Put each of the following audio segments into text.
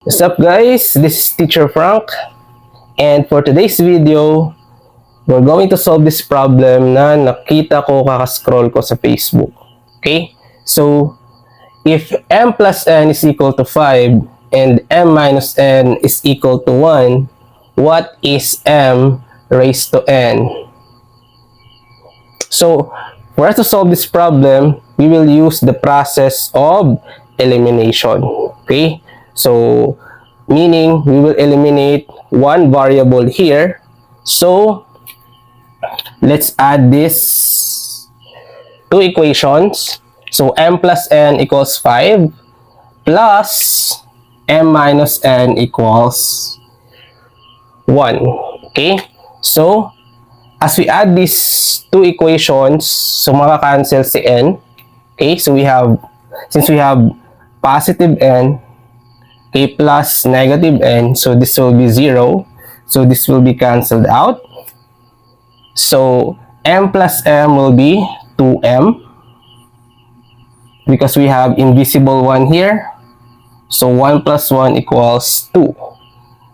What's up guys, this is Teacher Frank, and for today's video, we're going to solve this problem na nakita ko kakascroll ko sa Facebook. Okay, so if m plus n is equal to 5 and m minus n is equal to 1, what is m raised to n? So for us to solve this problem, we will use the process of elimination. Okay, so meaning we will eliminate one variable here. So let's add this two equations. So m plus n equals 5 plus m minus n equals 1. Okay, so as we add these two equations, so maka-cancel si n. Okay, so since we have positive n, okay, plus negative n, so this will be 0. So this will be cancelled out. So m plus m will be 2m because we have invisible 1 here. So 1 plus 1 equals 2.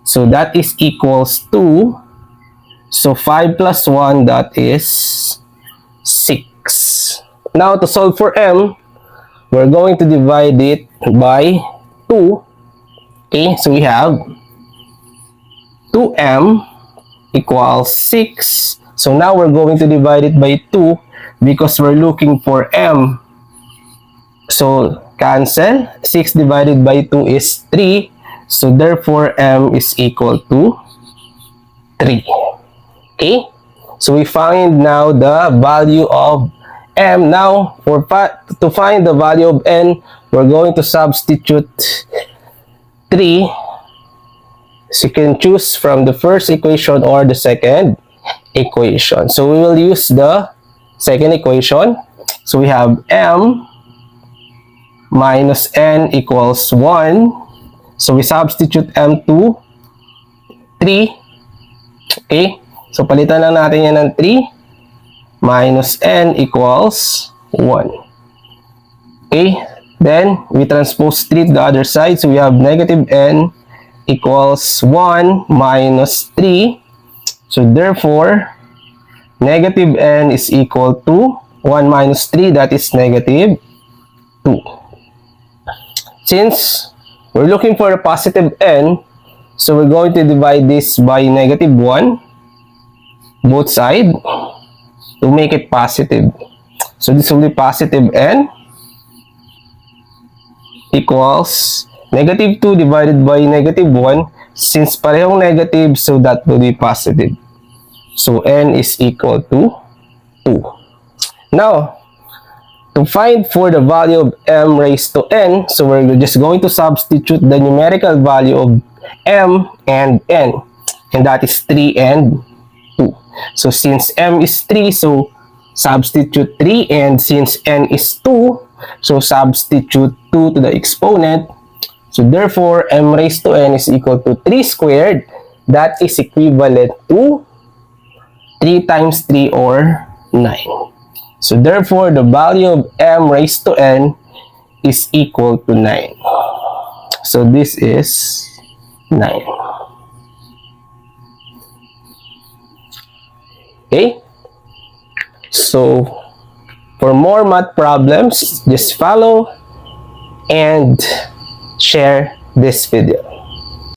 So that is equals to, so 5 plus 1, that is 6. Now to solve for m, we're going to divide it by 2. Okay, so we have 2m equals 6. So now we're going to divide it by 2 because we're looking for m. So cancel. 6 divided by 2 is 3. So therefore m is equal to 3. Okay, so we find now the value of m. Now to find the value of n, we're going to substitute 3. So you can choose from the first equation or the second equation. So we will use the second equation. So we have m minus n equals 1. So we substitute m to 3. Okay, so palitan lang natin yan ng 3. Minus n equals 1. Okay, then we transpose 3 to the other side. So we have negative n equals 1 minus 3. So therefore, negative n is equal to 1 minus 3, that is negative 2. Since we're looking for a positive n, so we're going to divide this by negative 1, both sides, to make it positive. So this will be positive n equals negative 2 divided by negative 1. Since parehong negative, so that will be positive. So n is equal to 2. Now, to find for the value of m raised to n, so we're just going to substitute the numerical value of m and n. And that is 3 and 2. So since m is 3, so substitute 3, and since n is 2, so substitute 2 to the exponent. So therefore, m raised to n is equal to 3 squared. That is equivalent to 3 times 3 or 9. So therefore, the value of m raised to n is equal to 9. So this is 9. Okay, so for more math problems, just follow and share this video.